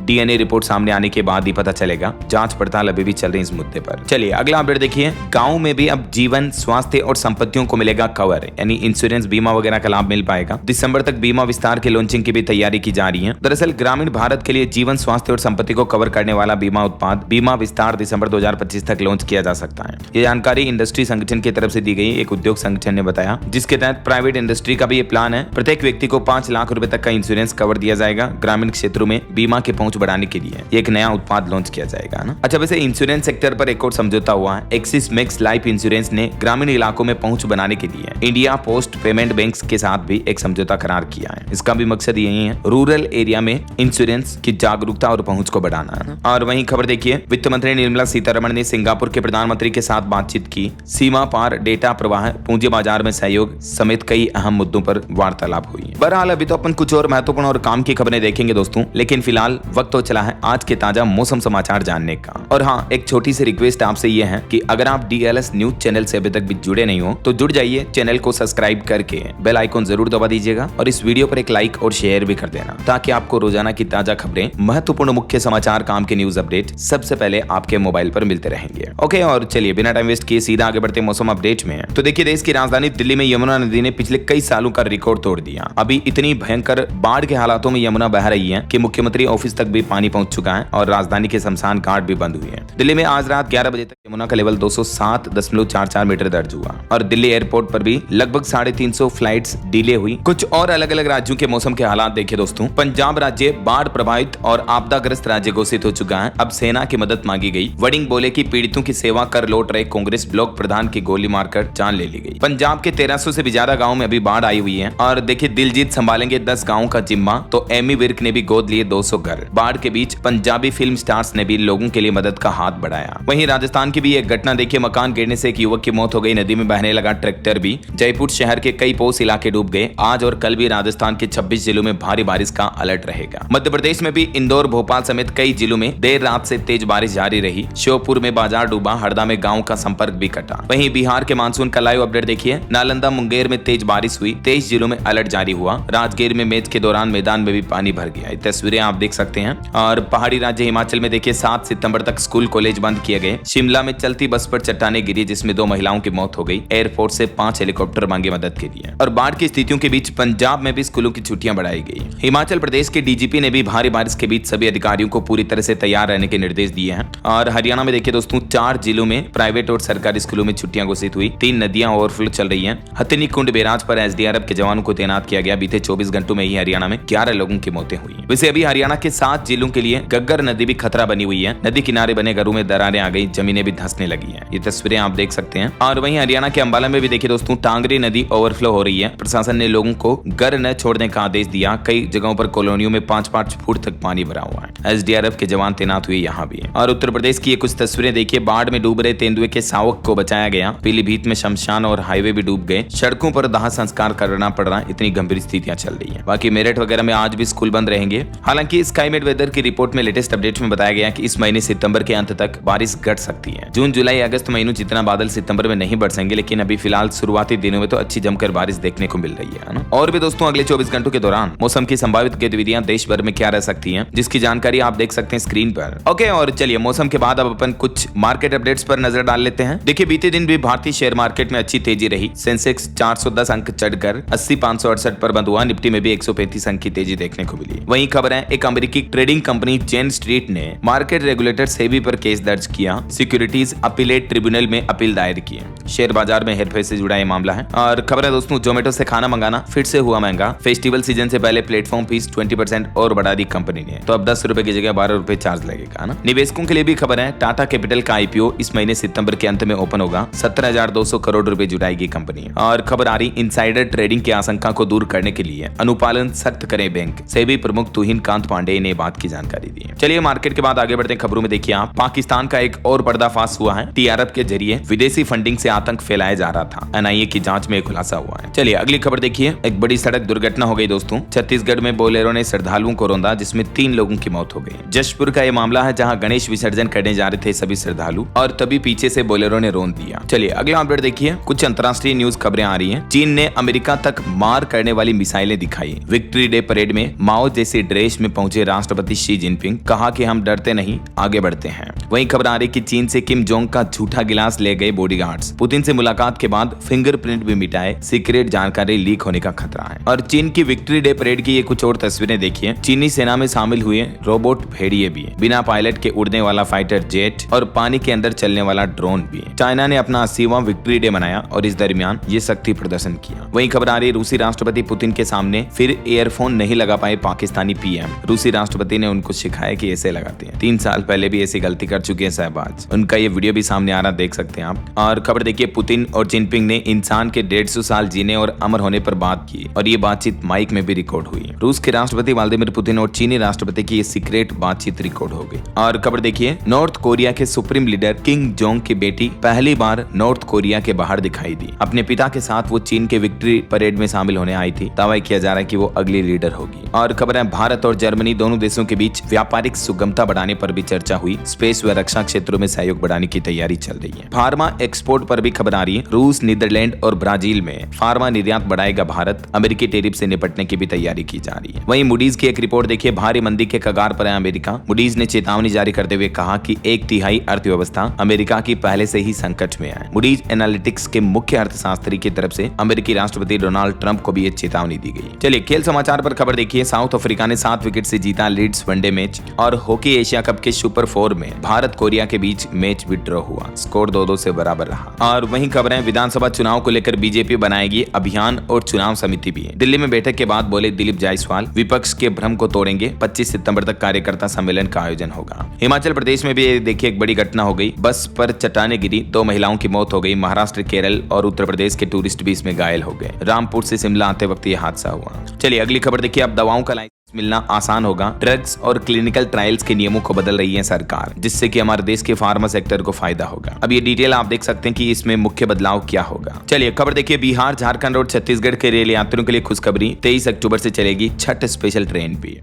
DNA रिपोर्ट सामने आने के बाद ही पता चलेगा। जांच पड़ताल अभी भी चल रही इस मुद्दे पर। चलिए अगला अपडेट देखिए। गाँव में भी अब जीवन, स्वास्थ्य और संपत्तियों को मिलेगा कवर, यानी इंश्योरेंस, बीमा वगैरह का लाभ मिल पाएगा। दिसंबर तक बीमा विस्तार के लॉन्चिंग की भी तैयारी की जा रही है। दरअसल ग्रामीण भारत के लिए जीवन, स्वास्थ्य और संपत्ति को कवर करने वाला बीमा उत्पाद बीमा विस्तार दिसंबर 2025 तक लॉन्च किया जा सकता है। ये जानकारी इंडस्ट्री संगठन की तरफ से दी गई। एक उद्योग संगठन ने बताया, जिसके तहत प्राइवेट इंडस्ट्री का भी ये प्लान है। प्रत्येक व्यक्ति को 5 लाख रुपए तक का इंश्योरेंस कवर दिया जाएगा। ग्रामीण क्षेत्रों में बीमा की पहुंच बढ़ाने के लिए एक नया उत्पाद लॉन्च किया जाएगा ना। अच्छा, वैसे इंश्योरेंस सेक्टर पर एक और समझौता हुआ है। एक्सिस मैक्स लाइफ इंश्योरेंस ने ग्रामीण इलाकों में पहुंच बनाने के लिए इंडिया पोस्ट पेमेंट बैंक के साथ भी एक समझौता करार किया है। इसका भी मकसद यही है, रूरल एरिया में इंश्योरेंस की जागरूकता और पहुंच को बढ़ाना है। और वहीं खबर देखिए, वित्त मंत्री निर्मला सीतारमण ने सिंगापुर के प्रधानमंत्री के साथ बातचीत की। सीमा पार डेटा प्रवाह, पूंजी बाजार में सहयोग समेत कई अहम मुद्दों पर वार्तालाप हुई। बहरहाल अभी तो अपन कुछ और महत्वपूर्ण और काम की खबरें देखेंगे दोस्तों, लेकिन फिलहाल वक्त तो चला है आज के ताजा मौसम समाचार जानने का। और हाँ, एक छोटी सी रिक्वेस्ट आपसे यह है कि अगर आप DLS न्यूज चैनल से अभी तक भी जुड़े नहीं हो तो जुड़ जाइए। चैनल को सब्सक्राइब करके बेल आइकॉन जरूर दबा दीजिएगा और इस वीडियो पर एक लाइक और शेयर भी कर देना, ताकि आपको रोजाना की ताजा खबरें, महत्वपूर्ण मुख्य समाचार, काम के न्यूज अपडेट सबसे पहले आपके मोबाइल पर मिलते रहेंगे। ओके, और चलिए बिना टाइम वेस्ट किए सीधा आगे बढ़ते मौसम अपडेट में। तो देखिए, देश की राजधानी दिल्ली में यमुना नदी ने पिछले कई सालों का रिकॉर्ड तोड़ दिया। अभी इतनी भयंकर बाढ़ के हालातों में यमुना बह रही है कि मुख्यमंत्री ऑफिस तक भी पानी पहुंच चुका है और राजधानी के शमशान घाट भी बंद हुई है। दिल्ली में आज रात 11 बजे तक यमुना का लेवल 207.44 मीटर दर्ज हुआ और दिल्ली एयरपोर्ट पर भी लगभग 350 फ्लाइट्स डिले हुई। कुछ और अलग अलग राज्यों के मौसम के हालात देखिए दोस्तों। पंजाब राज्य बाढ़ प्रभावित और आपदाग्रस्त राज्य घोषित हो चुका है। अब सेना की मदद मांगी गई। वडिंग बोले कि पीड़ितों की सेवा कर लौट रहे कांग्रेस ब्लॉक प्रधान की गोली मारकर जान ले ली गई। पंजाब के 1300 से भी ज्यादा गाँव में अभी बाढ़ आई हुई है। और देखिए, दिलजीत संभालेंगे 10 गाँव का जिम्मा, तो एमी विर्क ने भी गोद लिए 200 घर। बाढ़ के बीच पंजाबी फिल्म स्टार्स ने भी लोगों के लिए मदद का हाथ बढ़ाया। वहीं राजस्थान की भी एक घटना देखिए, मकान गिरने से एक युवक की मौत हो गई। नदी में बहने लगा ट्रैक्टर भी। जयपुर शहर के कई पोस्ट इलाके डूब गए। आज और कल भी राजस्थान के 26 जिलों में भारी बारिश का अलर्ट रहेगा। मध्य प्रदेश में भी इंदौर, भोपाल समेत कई जिलों में देर रात से तेज बारिश जारी रही। श्योपुर में बाजार डूबा, हरदा में गांव का संपर्क भी कटा। वहीं बिहार के मानसून का लाइव अपडेट देखिए। नालंदा, मुंगेर में तेज बारिश हुई। 23 जिलों में अलर्ट जारी हुआ। राजगीर में मैच के दौरान मैदान में भी पानी भर गया। तस्वीरें आप देख सकते हैं। और पहाड़ी राज्य हिमाचल में देखिए, 7 सितंबर तक स्कूल कॉलेज बंद किए गए। शिमला में चलती बस पर चट्टाने गिरी, जिसमें 2 महिलाओं की मौत हो गई। एयरपोर्ट से 5 हेलीकॉप्टर मांगे मदद के लिए। और बाढ़ की स्थितियों के बीच पंजाब में भी स्कूलों की छुट्टियां बढ़ाई गई। हिमाचल प्रदेश के डीजीपी ने भी भारी बारिश के बीच सभी अधिकारियों को पूरी तरह से तैयार रहने के निर्देश दिए हैं। और हरियाणा में देखिए दोस्तों, 4 जिलों में प्राइवेट और सरकारी स्कूलों में छुट्टियां घोषित हुई। 3 नदियां ओवरफ्लो चल रही हैं। हथिनी कुंड बैराज पर SDRF के जवानों को तैनात किया गया। बीते 24 घंटों में ही हरियाणा में 11 लोगों की मौतें हुई। वैसे अभी हरियाणा के 7 जिलों के लिए गग्गर नदी भी खतरा बनी हुई है। नदी किनारे बने घरों में दरारें आ गई, जमीनें भी धंसने लगी हैं। ये तस्वीरें आप देख सकते हैं। और वहीं हरियाणा के अंबाला में भी देखिए दोस्तों, टांगरी नदी ओवरफ्लो हो रही है। प्रशासन ने लोगों को घर न छोड़ने का आदेश दिया। कई जगहों पर कॉलोनियों में 5-5 फुट तक पानी भरा हुआ है। SDRF के जवान तैनात हुए यहाँ भी। और उत्तर प्रदेश की कुछ तस्वीरें देखिए। बाढ़ में डूब रहे तेंदुए के शावक को बचाया गया। पीलीभीत में शमशान और हाईवे भी डूब गए। सड़कों पर दाह संस्कार करना पड़ रहा है। इतनी गंभीर स्थितियां चल रही है। बाकी मेरठ वगैरह में आज भी स्कूल बंद रहेंगे। हालांकि स्काईमेट वेदर की रिपोर्ट में लेटेस्ट अपडेट में बताया गया कि इस महीने सितंबर के अंत तक बारिश घट सकती है। जून, जुलाई, अगस्त महीनों जितना बादल सितंबर में नहीं बरसेंगे, लेकिन अभी फिलहाल शुरुआती दिनों में तो अच्छी जमकर बारिश देखने को मिल रही है ना। और भी दोस्तों, अगले 24 घंटों के दौरान मौसम की संभावित गतिविधियां देश भर में क्या रह सकती हैं, जिसकी जानकारी आप देख सकते हैं स्क्रीन पर। ओके, और चलिए मौसम के बाद अब अपन कुछ मार्केट अपडेट्स पर नजर डाल लेते हैं। देखिए, बीते दिन भी भारतीय भारतीय शेयर मार्केट में अच्छी तेजी रही। सेंसेक्स 410 अंक चढ़कर 80,568 पर बंद हुआ। निफ्टी में भी 135 अंक की तेजी देखने को मिली। वहीं खबर है, एक अमेरिकी ट्रेडिंग कंपनी चेन स्ट्रीट ने मार्केट रेगुलेटर सेबी पर केस दर्ज किया। सिक्योरिटीज अपीलेट ट्रिब्यूनल में अपील दायर की है। शेयर बाजार में हेरफेर से जुड़ा यह मामला है। और खबर है दोस्तों, जोमेटो से खाना मंगाना फिर से हुआ महंगा। फेस्टिवल सीजन से पहले प्लेटफॉर्म फीस 20% और बढ़ा दी कंपनी ने, तो अब 10 रुपए की जगह 12 रुपए चार्ज लगेगा ना। निवेशकों के लिए भी खबर है, टाटा कैपिटल का आईपीओ इस महीने सितंबर के अंत में ओपन होगा। 17,200 करोड़ रुपए जुटाएगी कंपनी। और खबर आ रही, इनसाइडर ट्रेडिंग की आशंका को दूर करने के लिए अनुपालन सख्त करे बैंक। सेबी प्रमुख तुहिन कांत पांडे ने बात की जानकारी दी है। चलिए मार्केट के बाद आगे बढ़ते हैं खबरों में। देखिए आप, पाकिस्तान का एक और पर्दाफाश हुआ है। टीआरएफ के जरिए विदेशी फंडिंग से आतंक फैलाया जा रहा था। एनआईए की जांच में खुलासा हुआ है। चलिए अगली खबर देखिए, एक बड़ी सड़क दुर्घटना हो गई दोस्तों। छत्तीसगढ़ में बोलेरो ने श्रद्धालुओं को रौंदा, जिसमें 3 लोगों की मौत हो गई। जशपुर का यह मामला है, जहां गणेश विसर्जन करने जा रहे थे सभी श्रद्धालु और तभी पीछे से बोलेरो ने रौंद दिया। चलिए अगला अपडेट देखिए, कुछ अंतर्राष्ट्रीय न्यूज खबरें आ रही है। चीन ने अमेरिका तक मार करने वाली मिसाइलें दिखाई। विक्ट्री डे परेड में माओ जैसे ड्रेस में पहुंचे राष्ट्रपति शी जिनपिंग, कहा कि हम डरते नहीं, आगे बढ़ते हैं। वहीं खबर आ रही कि चीन से किम जोंग का झूठा गिलास ले गए बॉडीगार्ड्स। पुतिन से मुलाकात के बाद फिंगरप्रिंट भी मिटाए, सीक्रेट जानकारी लीक होने का खतरा है। और चीन की विक्ट्री डे परेड की ये कुछ और तस्वीरें देखिए। चीनी सेना में शामिल हुए रोबोट भेड़िए भी, बिना पायलट के उड़ने वाला फाइटर जेट और पानी के अंदर चलने वाला ड्रोन भी। चाइना ने अपना 80वां विक्ट्री डे मनाया और इस दरमियान ये शक्ति प्रदर्शन किया। वहीं खबर आ रही, रूसी राष्ट्रपति पुतिन के सामने फिर ईयरफोन नहीं लगा पाए पाकिस्तानी पीएम। रूसी राष्ट्रपति ने उनको सिखाया कि ऐसे लगाते हैं। 3 साल पहले भी ऐसी गलती कर चुके हैं शहबाज। उनका ये वीडियो भी सामने आ रहा, देख सकते हैं आप। और खबर देखिए, पुतिन और जिनपिंग ने इंसान के 150 साल जीने और अमर होने पर बात की और ये बातचीत माइक में भी रिकॉर्ड हुई। रूस के राष्ट्रपति व्लादिमीर पुतिन और चीनी राष्ट्रपति की ये सीक्रेट बातचीत रिकॉर्ड हो गई। और खबर देखिए, नॉर्थ कोरिया के सुप्रीम लीडर किम जोंग की बेटी पहली बार नॉर्थ कोरिया के बाहर दिखाई दी। अपने पिता के साथ वो चीन के विक्ट्री परेड में शामिल होने आई थी। दावा किया जा रहा है कि वो अगली लीडर होगी। और खबर है, भारत और जर्मनी दोनों देशों के बीच व्यापारिक सुगमता बढ़ाने पर भी चर्चा हुई। स्पेस व रक्षा क्षेत्रों में सहयोग बढ़ाने की तैयारी चल रही है। फार्मा एक्सपोर्ट पर भी खबर आ रही है। रूस, नीदरलैंड और ब्राजील में फार्मा निर्यात बढ़ाएगा भारत। अमेरिकी टैरिफ से निपटने की भी तैयारी की जा रही है। वहीं मूडीज की एक रिपोर्ट देखिए, भारी मंदी के कगार पर है अमेरिका। मूडीज ने चेतावनी जारी करते हुए कहा कि 1/3 अर्थव्यवस्था अमेरिका की पहले से ही संकट में है। मूडीज एनालिटिक्स के मुख्य अर्थशास्त्री की तरफ से अमेरिकी राष्ट्रपति डोनाल्ड ट्रंप को भी ये चेतावनी दी गई। चलिए खेल समाचार पर खबर देखिए, साउथ अफ्रीका ने 7 विकेट से जीता लीड्स वनडे मैच। और हॉकी एशिया कप के सुपर 4 में भारत कोरिया के बीच मैच विड्रॉ हुआ। स्कोर 2-2 से बराबर रहा। और वहीं खबर है, विधानसभा चुनाव को लेकर बीजेपी बनाएगी अभियान और चुनाव समिति भी। दिल्ली में बैठक के बाद बोले दिलीप जायसवाल, विपक्ष के भ्रम को तोड़ेंगे। 25 सितंबर तक कार्यकर्ता सम्मेलन का आयोजन होगा। हिमाचल प्रदेश में भी देखिए एक बड़ी घटना हो गई। बस पर चट्टाने गिरी, 2 महिलाओं की मौत हो गई। महाराष्ट्र, केरल और उत्तर प्रदेश के टूरिस्ट भी इसमें घायल हो गए। रामपुर से शिमला आते वक्त यह हादसा हुआ। चलिए अगली खबर देखिए, अब दवाओं का मिलना आसान होगा। ड्रग्स और क्लिनिकल ट्रायल्स के नियमों को बदल रही है सरकार, जिससे कि हमारे देश के फार्मा सेक्टर को फायदा होगा। अब ये डिटेल आप देख सकते हैं कि इसमें मुख्य बदलाव क्या होगा। चलिए खबर देखिए, बिहार, झारखंड और छत्तीसगढ़ के रेल यात्रियों के लिए खुशखबरी। 23 अक्टूबर से चलेगी छठ स्पेशल ट्रेन भी।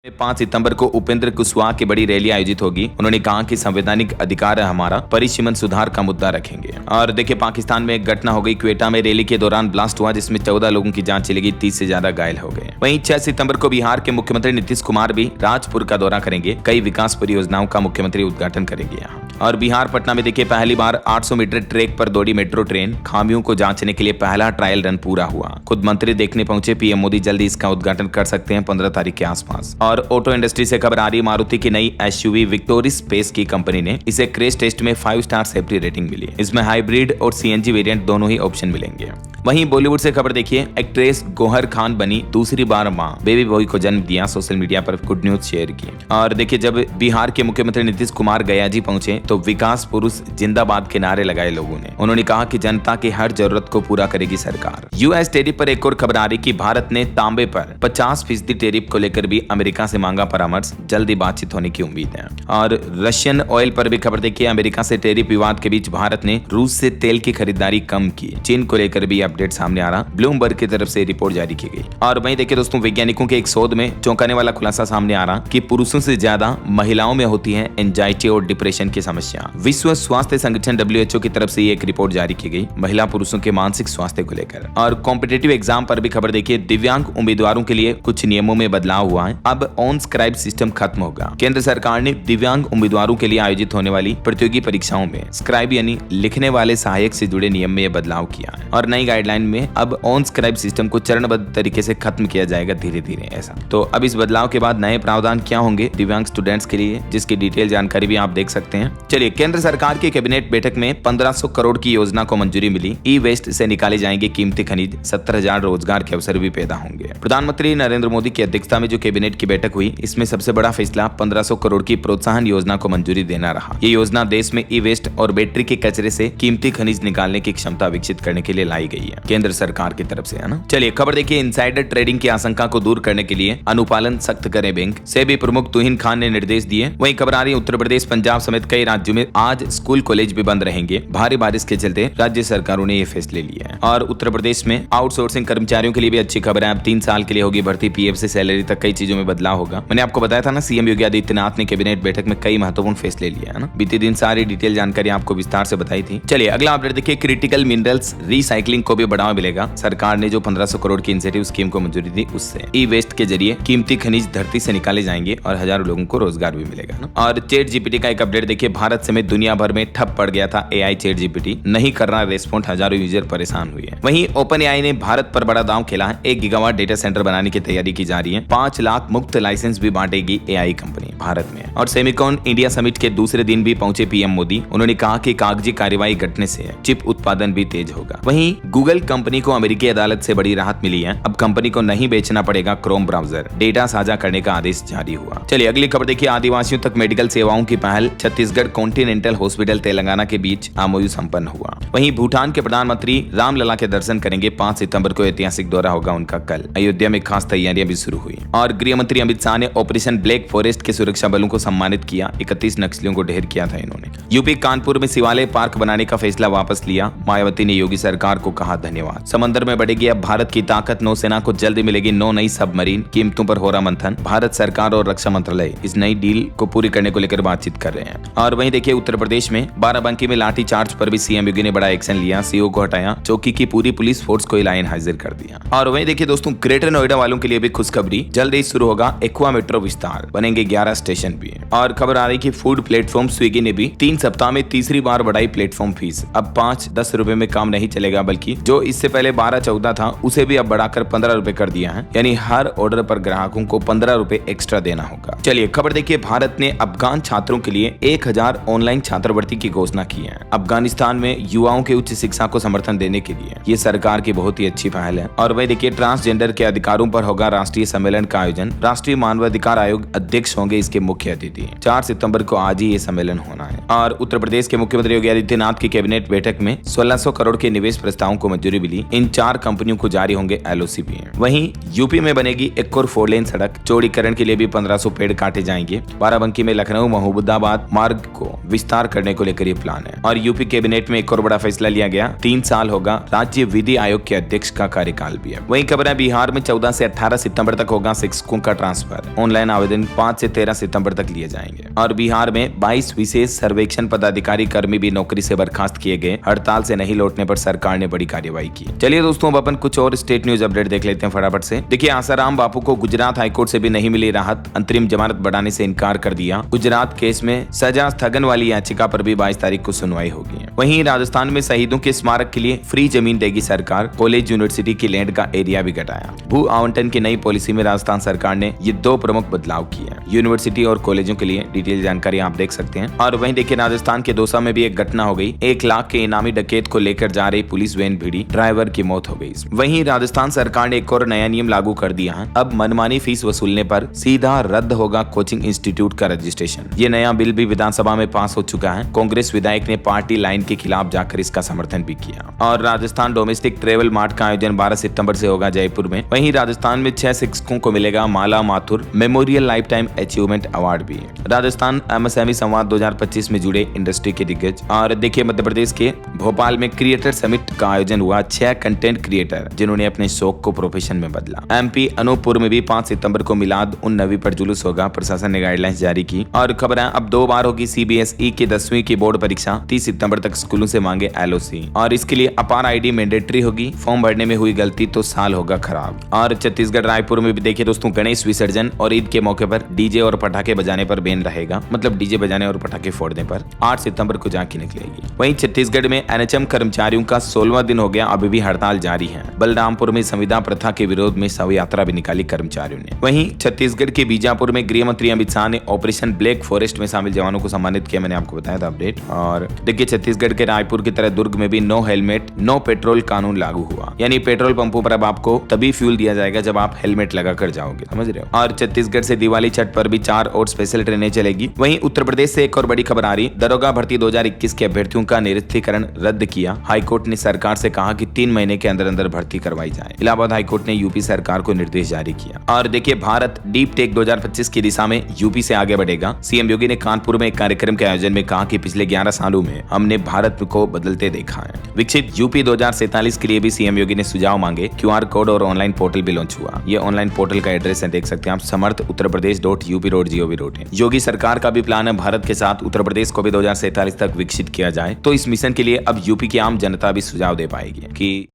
5 सितंबर को उपेंद्र कुशवाहा की बड़ी रैली आयोजित होगी। उन्होंने कहा कि संवैधानिक अधिकार है हमारा, परिसीमन सुधार का मुद्दा रखेंगे। और देखिए, पाकिस्तान में एक घटना हो गई। क्वेटा में रैली के दौरान ब्लास्ट हुआ, जिसमें 14 लोगों की जान चली गई, 30 से ज्यादा घायल हो गए। वहीं 6 सितंबर को बिहार के मुख्यमंत्री नीतीश कुमार भी राजपुर का दौरा करेंगे। कई विकास परियोजनाओं का मुख्यमंत्री उद्घाटन करेंगे यहाँ। और बिहार पटना में देखिए, पहली बार 800 मीटर ट्रैक पर दौड़ी मेट्रो ट्रेन। खामियों को जांचने के लिए पहला ट्रायल रन पूरा हुआ। खुद मंत्री देखने पहुंचे पीएम मोदी। जल्दी इसका उद्घाटन कर सकते हैं 15 तारीख के आसपास। और ऑटो इंडस्ट्री से खबर आ रही, मारुति की नई एसयूवी विक्टोरिस स्पेस की कंपनी ने इसे क्रैश टेस्ट में 5 स्टार सेफ्टी रेटिंग मिली। इसमें हाइब्रिड और सीएनजी वेरिएंट दोनों ही ऑप्शन मिलेंगे। वहीं बॉलीवुड से खबर देखिए, एक्ट्रेस गौहर खान बनी दूसरी बार मां। बेबी बॉय को जन्म दिया। सोशल मीडिया पर गुड न्यूज शेयर की। और देखिए, जब बिहार के मुख्यमंत्री नीतीश कुमार गया जी पहुंचे तो विकास पुरुष जिंदाबाद के नारे लगाए लोगों ने। उन्होंने कहा कि जनता की हर जरूरत को पूरा करेगी सरकार। यूएस टेरिफ पर एक और खबर आ रही कि भारत ने तांबे पर 50% टेरिफ को लेकर भी अमेरिका से मांगा परामर्श। जल्दी बातचीत होने की उम्मीद है। और रशियन ऑयल पर भी खबर देखिए, अमेरिका से टेरिफ विवाद के बीच भारत ने रूस से तेल की खरीदारी कम की। चीन को लेकर भी अपडेट सामने आ रहा, ब्लूमबर्ग की तरफ से रिपोर्ट जारी की गई। और वहीं देखिए दोस्तों, वैज्ञानिकों के एक शोध में चौंकाने वाला खुलासा सामने आ रहा कि पुरुषों से ज्यादा महिलाओं में होती है एंजाइटी और डिप्रेशन की समस्या। विश्व स्वास्थ्य संगठन WHO की तरफ से एक रिपोर्ट जारी की गई महिला पुरुषों के मानसिक स्वास्थ्य को लेकर। और कॉम्पिटिटिव एग्जाम पर भी खबर देखिए, दिव्यांग उम्मीदवारों के लिए कुछ नियमों में बदलाव हुआ है। अब ऑन स्क्राइब सिस्टम खत्म होगा। केंद्र सरकार ने दिव्यांग उम्मीदवारों के लिए आयोजित होने वाली प्रतियोगी परीक्षाओं में स्क्राइब यानी लिखने वाले सहायक से जुड़े नियम में बदलाव किया है। और नई गाइडलाइन में अब ऑन स्क्राइब सिस्टम को चरणबद्ध तरीके से खत्म किया जाएगा धीरे धीरे ऐसा। तो अब इस बदलाव के बाद नए प्रावधान क्या होंगे दिव्यांग स्टूडेंट्स के लिए, जिसकी डिटेल जानकारी भी आप देख सकते हैं। चलिए, केंद्र सरकार की कैबिनेट बैठक में 1500 करोड़ की योजना को मंजूरी मिली। ई वेस्ट से निकाले जाएंगे कीमती खनिज, 70,000 रोजगार के अवसर भी पैदा होंगे। प्रधानमंत्री नरेंद्र मोदी की अध्यक्षता में जो कैबिनेट की बैठक हुई, इसमें सबसे बड़ा फैसला 1500 करोड़ की प्रोत्साहन योजना को मंजूरी देना रहा। ये योजना देश में ई वेस्ट और बैटरी के कचरे से कीमती खनिज निकालने की क्षमता विकसित करने के लिए लाई गई है केंद्र सरकार की तरफ से, है ना। चलिए खबर देखिए, इनसाइडर ट्रेडिंग की आशंका को दूर करने के लिए अनुपालन सख्त करे बैंक, सेबी प्रमुख तुहिन खान ने निर्देश दिए। वहीं खबर आ रही है, उत्तर प्रदेश, पंजाब समेत कई राज्यों में आज स्कूल कॉलेज भी बंद रहेंगे। भारी बारिश के चलते राज्य सरकारों ने ये फैसले लिए हैं। और उत्तर प्रदेश में आउटसोर्सिंग कर्मचारियों के लिए भी अच्छी खबर है। अब 3 साल के लिए होगी भर्ती, पीएफ से सैलरी तक कई चीजों में बदलाव होगा। मैंने आपको बताया था ना, सीएम योगी आदित्यनाथ ने कैबिनेट बैठक में कई महत्वपूर्ण फैसले लिए, है ना। बीते दिन सारी डिटेल जानकारी आपको विस्तार से बताई थी। चलिए अगला अपडेट देखिए, क्रिटिकल मिनरल्स रीसाइक्लिंग को भी बढ़ावा मिलेगा। सरकार ने जो 1500 करोड़ की इंसेंटिव स्कीम को मंजूरी दी, उससे ई वेस्ट के जरिए कीमती खनिज धरती से निकाले जाएंगे और हजारों लोगों को रोजगार भी मिलेगा ना। और चैट जीपीटी का एक अपडेट देखिए, भारत समेत दुनिया भर में ठप पड़ गया था एआई चैट जीपीटी, नहीं कर रहा रेस्पॉन्ड, हजारों यूजर परेशान हुए हैं। वहीं ओपन एआई ने भारत पर बड़ा दांव खेला है। 1 गीगावाट डेटा सेंटर बनाने की तैयारी की जा रही है। 5 लाख मुफ्त लाइसेंस भी बांटेगी एआई कंपनी भारत में। और सेमिकॉन इंडिया समिट के दूसरे दिन भी पहुंचे पीएम मोदी। उन्होंने कहा कि कागजी कार्रवाई घटने से चिप उत्पादन भी तेज होगा। वहीं गूगल कंपनी को अमेरिकी अदालत से बड़ी राहत मिली है। अब कंपनी को नहीं बेचना पड़ेगा क्रोम ब्राउजर, डेटा साझा करने का आदेश जारी हुआ। चलिए अगली खबर देखिए, आदिवासियों तक मेडिकल सेवाओं की पहल, छत्तीसगढ़ कॉन्टिनेंटल हॉस्पिटल तेलंगाना के बीच एमओयू संपन्न हुआ। वहीं भूटान के प्रधानमंत्री रामलला के दर्शन करेंगे। 5 सितंबर को ऐतिहासिक दौरा होगा उनका कल। अयोध्या में खास तैयारियां भी शुरू हुई। और गृह मंत्री अमित शाह ने ऑपरेशन ब्लैक फॉरेस्ट के सुरक्षा बलों को सम्मानित किया। 31 नक्सलियों को ढेर किया था इन्होंने। यूपी कानपुर में शिवालय पार्क बनाने का फैसला वापस लिया। मायावती ने योगी सरकार को कहा धन्यवाद। समंदर में बढ़ेगी अब भारत की ताकत, नौसेना को जल्द मिलेगी 9 नई सबमरीन। कीमतों पर हो रहा मंथन। भारत सरकार और रक्षा मंत्रालय इस नई डील को पूरी करने को लेकर बातचीत कर रहे हैं। और वहीं देखिए, उत्तर प्रदेश में बाराबंकी में लाठी चार्ज पर भी सीएम योगी ने बड़ा एक्शन लिया। सीओ को हटाया, चौकी की पूरी पुलिस फोर्स को लाइन हाजिर कर दिया। और वहीं देखिए दोस्तों, ग्रेटर नोएडा वालों के लिए भी खुशखबरी, जल्द ही शुरू होगा एक्वा मेट्रो विस्तार, बनेंगे 11 स्टेशन भी। और खबर आ रही कि फूड प्लेटफॉर्म स्विगी ने भी 3 सप्ताह में तीसरी बार बढ़ाई प्लेटफॉर्म फीस। अब 5-10 रुपए में काम नहीं चलेगा, बल्कि जो इससे पहले 12-14 था उसे भी अब बढ़ाकर 15 रुपए कर दिया है। यानी हर ऑर्डर पर ग्राहकों को 15 रुपए एक्स्ट्रा देना होगा। चलिए खबर देखिए, भारत ने अफगान छात्रों के लिए 1000 ऑनलाइन छात्रवृत्ति की घोषणा की है। अफगानिस्तान में युवाओं के उच्च शिक्षा को समर्थन देने के लिए ये सरकार की बहुत ही अच्छी पहल है। और वही देखिए, ट्रांसजेंडर के अधिकारों पर होगा राष्ट्रीय सम्मेलन का आयोजन। राष्ट्रीय मानवाधिकार आयोग अध्यक्ष होंगे इसके मुख्य अतिथि। 4 सितंबर को आज ही ये सम्मेलन होना है। और उत्तर प्रदेश के मुख्यमंत्री योगी आदित्यनाथ की कैबिनेट बैठक में 1600 करोड़ के निवेश प्रस्तावों को मंजूरी मिली। इन 4 कंपनियों को जारी होंगे एलओसी भी। वहीं यूपी में बनेगी एक और 4 लेन सड़क, चौड़ीकरण के लिए भी 1500 पेड़ काटे जाएंगे। बाराबंकी में लखनऊ महमूदाबाद मार्ग को विस्तार करने को लेकर ये प्लान है। और यूपी कैबिनेट में एक और बड़ा फैसला लिया गया, 3 साल होगा राज्य विधि आयोग के अध्यक्ष का कार्यकाल भी है। वहीं खबर है, बिहार में 14 से 18 सितंबर तक होगा शिक्षकों का ट्रांसफर। ऑनलाइन आवेदन 5 से 13 सितंबर तक लिए जाएंगे। और बिहार में 22 विशेष सर्वेक्षण पदाधिकारी कर्मी भी नौकरी से बर्खास्त किए गए। हड़ताल से नहीं लौटने पर सरकार ने बड़ी कार्रवाई की। चलिए दोस्तों, अब अपन कुछ और स्टेट न्यूज अपडेट देख लेते हैं फटाफट से। देखिए, आसाराम बापू को गुजरात हाईकोर्ट से भी नहीं मिली राहत, अंतरिम जमानत बढ़ाने से इनकार कर दिया। गुजरात केस में सजा स्थगन वाली याचिका पर भी 22 तारीख को सुनवाई होगी। वहीं राजस्थान में शहीदों के स्मारक के लिए फ्री जमीन देगी सरकार। कॉलेज यूनिवर्सिटी की लैंड का एरिया भी घटाया। भू आवंटन की नई पॉलिसी में राजस्थान सरकार ने ये 2 प्रमुख बदलाव किए हैं। यूनिवर्सिटी और कॉलेजों के लिए डिटेल जानकारी आप देख सकते हैं। और वहीं देखिए, राजस्थान के दौसा में भी एक घटना हो गई। 1 लाख के इनामी डकैत को लेकर जा रही पुलिस वैन भिड़ी, ड्राइवर की मौत हो गई। वहीं राजस्थान सरकार ने एक और नया नियम लागू कर दिया है। अब मनमानी फीस वसूलने पर सीधा रद्द होगा कोचिंग इंस्टीट्यूट का रजिस्ट्रेशन। ये नया बिल भी विधानसभा में पास हो चुका है। कांग्रेस विधायक ने पार्टी लाइन के खिलाफ जाकर इसका समर्थन भी किया। और राजस्थान डोमेस्टिक ट्रेवल मार्ट का आयोजन 12 सितंबर से होगा जयपुर में। वहीं राजस्थान में 6 शिक्षकों को मिलेगा Mala Mathur memorial lifetime achievement award भी। राजस्थान एमएसएमई संवाद 2025 में जुड़े इंडस्ट्री के दिग्गज। और देखिए मध्य प्रदेश के भोपाल में क्रिएटर समिट का आयोजन हुआ। 6 कंटेंट क्रिएटर जिन्होंने अपने शौक को प्रोफेशन में बदला। एमपी अनूपपुर में भी 5 सितंबर को मिलाद उन नबी पर जुलूस होगा। प्रशासन ने गाइडलाइंस जारी की। और खबर है अब 2 बार होगी सीबीएसई की 10वीं की बोर्ड परीक्षा। 30 सितंबर तक स्कूलों से मांगे एलओसी। और इसके लिए अपार आईडी मैंडेटरी होगी। फॉर्म भरने में हुई गलती तो साल होगा खराब। और छत्तीसगढ़ रायपुर में भी देखिए दोस्तों गणेश विसर्जन और ईद के मौके पर डीजे और पटाखे बजाने पर बैन रहेगा। मतलब डीजे बजाने और पटाखे फोड़ने पर 8 सितंबर को झांकी निकलेगी। वहीं छत्तीसगढ़ में एनएचएम कर्मचारियों का 16वां दिन हो गया, अभी भी हड़ताल जारी है। बलरामपुर में संविदा प्रथा के विरोध में शव यात्रा भी निकाली कर्मचारियों ने। वहीं छत्तीसगढ़ के बीजापुर में गृह मंत्री अमित शाह ने ऑपरेशन ब्लैक फॉरेस्ट में शामिल जवानों को सम्मानित किया। मैंने आपको बताया था अपडेट। और देखिए छत्तीसगढ़ के रायपुर की तरह दुर्ग में भी नो हेलमेट नो पेट्रोल कानून लागू हुआ। यानी पेट्रोल पंपों पर अब आपको तभी फ्यूल दिया जाएगा जब आप हेलमेट लगा कर जाओगे, समझ रहे हो। और छत्तीसगढ़ से दिवाली छठ पर भी 4 और स्पेशल ट्रेनें चलेगी। वहीं उत्तर प्रदेश से एक और बड़ी खबर आ रही, दरोगा भर्ती 2021 के अभ्यर्थियों का निरस्तीकरण रद्द किया। हाईकोर्ट ने सरकार से कहा कि 3 महीने के अंदर अंदर भर्ती करवाई जाए। इलाहाबाद हाईकोर्ट ने यूपी सरकार को निर्देश जारी किया। और देखिए भारत डीप टेक 2025 की दिशा में यूपी से आगे बढ़ेगा। सीएम योगी ने कानपुर में एक कार्यक्रम के आयोजन में कहा कि पिछले 11 सालों में हमने भारत को बदलते देखा है। विकसित यूपी 2047 के लिए भी सीएम योगी ने सुझाव मांगे। क्यूआर कोड और ऑनलाइन पोर्टल भी लॉन्च हुआ। ये ऑनलाइन पोर्टल का एड्रेस है, देख सकते हैं आप, samarth-uttarpradesh.up.gov.in। योगी सरकार का भी प्लान है भारत के साथ उत्तर प्रदेश को भी 2047 तक विकसित किया जाए। तो इस मिशन के लिए अब यूपी की आम जनता भी सुझाव दे पाएगी कि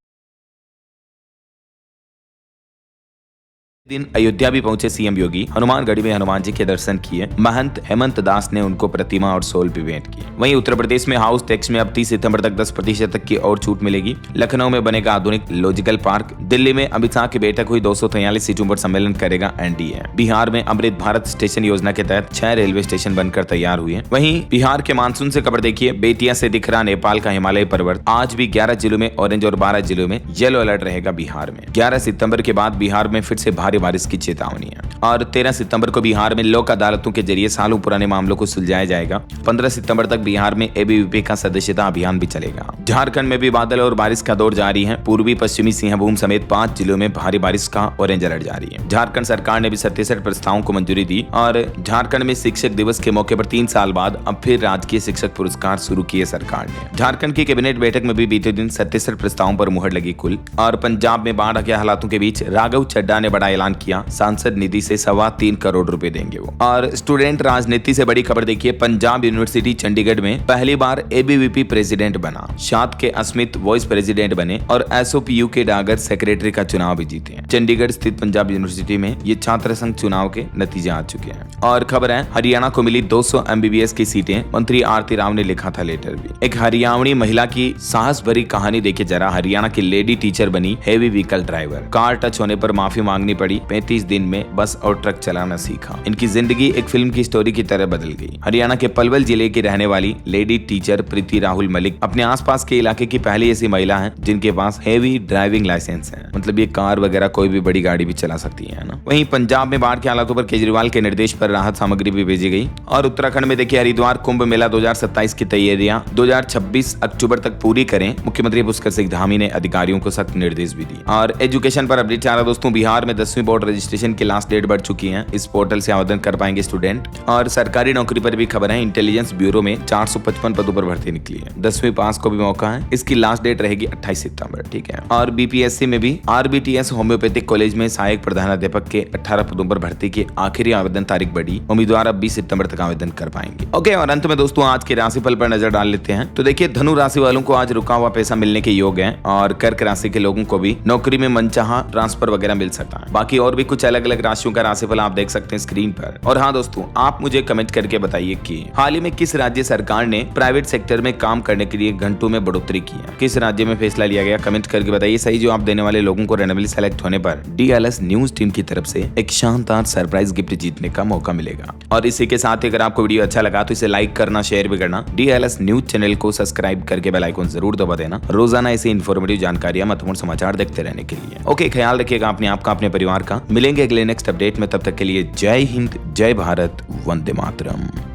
दिन अयोध्या भी पहुंचे सीएम योगी। हनुमानगढ़ी में हनुमान जी के दर्शन किए। महंत हेमंत दास ने उनको प्रतिमा और सोल भी भेंट की। वहीं उत्तर प्रदेश में हाउस टैक्स में अब 30 सितंबर तक 10% तक की और छूट मिलेगी। लखनऊ में बनेगा आधुनिक लॉजिकल पार्क। दिल्ली में अमित शाह की बैठक हुई। 243 सीटों पर सम्मेलन करेगा एनडीए। बिहार में अमृत भारत स्टेशन योजना के तहत 6 रेलवे स्टेशन बनकर तैयार हुए। वहीं बिहार के मानसून से खबर देखिए, बेतिया से दिख रहा नेपाल का हिमालय पर्वत। आज भी 11 जिलों में ऑरेंज और 12 जिलों में येलो अलर्ट रहेगा बिहार में। 11 सितंबर के बाद बिहार में फिर से भारी बारिश की चेतावनी है। और 13 सितंबर को बिहार में लोक अदालतों के जरिए सालों पुराने मामलों को सुलझाया जाएगा। 15 सितंबर तक बिहार में एबीवीपी का सदस्यता अभियान भी चलेगा। झारखंड में भी बादल और बारिश का दौर जारी है। पूर्वी पश्चिमी सिंहभूम समेत 5 जिलों में भारी बारिश का ऑरेंज अलर्ट जारी है। झारखंड सरकार ने भी 67 प्रस्तावों को मंजूरी दी। और झारखंड में शिक्षक दिवस के मौके पर 3 साल बाद अब फिर राजकीय शिक्षक पुरस्कार शुरू किए सरकार ने। झारखंड की कैबिनेट बैठक में भी बीते दिन 67 प्रस्तावों पर मुहर लगी कुल। और पंजाब में बाढ़ के हालातों के बीच राघव चड्ढा ने बड़ा ऐलान किया। सांसद निधि से 3.25 करोड़ रुपए देंगे वो। और स्टूडेंट राजनीति से बड़ी खबर देखिए, पंजाब यूनिवर्सिटी चंडीगढ़ में पहली बार एबीवीपी प्रेसिडेंट बना। शाद के अस्मित वाइस प्रेसिडेंट बने और एसओपीयू के डागर सेक्रेटरी का चुनाव भी जीते हैं। चंडीगढ़ स्थित पंजाब यूनिवर्सिटी में ये छात्र संघ चुनाव के नतीजे आ चुके हैं। और खबर है हरियाणा को मिली 200 एमबीबीएस की सीटें। मंत्री आरती राव ने लिखा था लेटर भी। एक हरियाणवी महिला की साहस भरी कहानी देखिए जरा। हरियाणा की लेडी टीचर बनी heavy vehicle driver. Car touch होने पर माफी मांगनी पड़ी। 35 दिन में बस और ट्रक चलाना सीखा। इनकी जिंदगी एक फिल्म की स्टोरी की तरह बदल गई। हरियाणा के पलवल जिले की रहने वाली लेडी टीचर प्रीति राहुल मलिक अपने आसपास के इलाके की पहली ऐसी महिला है जिनके पास हेवी ड्राइविंग लाइसेंस है। मतलब ये कार वगैरह कोई भी बड़ी गाड़ी भी चला सकती है ना। वहीं पंजाब में बाढ़ के हालातों पर केजरीवाल के निर्देश पर राहत सामग्री भी भेजी गई। और उत्तराखंड में देखिए हरिद्वार कुंभ मेला 2027 की तैयारियां 2026 अक्टूबर तक पूरी करें। मुख्यमंत्री पुष्कर सिंह धामी ने अधिकारियों को सख्त निर्देश भी दिए। और एजुकेशन पर अपडेट चाह रहा दोस्तों, बिहार में 10वीं बोर्ड रजिस्ट्रेशन की लास्ट डेट बढ़ चुकी है। इस पोर्टल से आवेदन कर पाएंगे स्टूडेंट। और सरकारी नौकरी पर भी खबर है, इंटेलिजेंस ब्यूरो में 455 पदों पर भर्ती निकली है। 10वीं पास को भी मौका है। इसकी लास्ट डेट रहेगी 28 सितंबर, ठीक है। और बीपीएससी में भी आरबीटीएस होम्योपैथिक कॉलेज में सहायक प्रधानाध्यापक के 18 पदों पर भर्ती की आखिरी आवेदन तारीख बढ़ी। उम्मीदवार अब 20 सितंबर तक आवेदन कर पाएंगे। ओके, और अंत में दोस्तों आज के राशिफल पर नजर डाल लेते हैं। तो देखिए धनु राशि वालों को आज रुका हुआ पैसा मिलने के योग है। और कर्क राशि के लोगों को भी नौकरी में मनचाहा ट्रांसफर वगैरह मिल सकता है। बाकी और भी कुछ अलग अलग राशियों का राशिफल आप देख सकते हैं स्क्रीन पर। और हाँ दोस्तों, आप मुझे कमेंट करके बताइए कि हाल ही में किस राज्य सरकार ने प्राइवेट सेक्टर में काम करने के लिए घंटों में बढ़ोतरी की है। किस राज्य में फैसला लिया गया, कमेंट करके बताइए। सही जवाब देने वाले लोगों को रैंडमली सेलेक्ट होने पर डीएलएस न्यूज टीम की तरफ से एक शानदार सरप्राइज गिफ्ट जीतने का मौका मिलेगा। और इसी के साथ अगर आपको वीडियो अच्छा लगा तो इसे लाइक करना, शेयर भी करना। डीएलएस न्यूज चैनल को सब्सक्राइब करके बेल आइकन जरूर दबा देना। रोजाना ऐसे इन्फॉर्मेटिव जानकारियां, महत्वपूर्ण समाचार देखते रहने के लिए। ओके, ख्याल रखिएगा अपने आप का, अपने परिवार का। मिलेंगे अगले नेक्स्ट अपडेट में, तब तक के लिए जय हिंद, जय भारत, वंदे मातरम।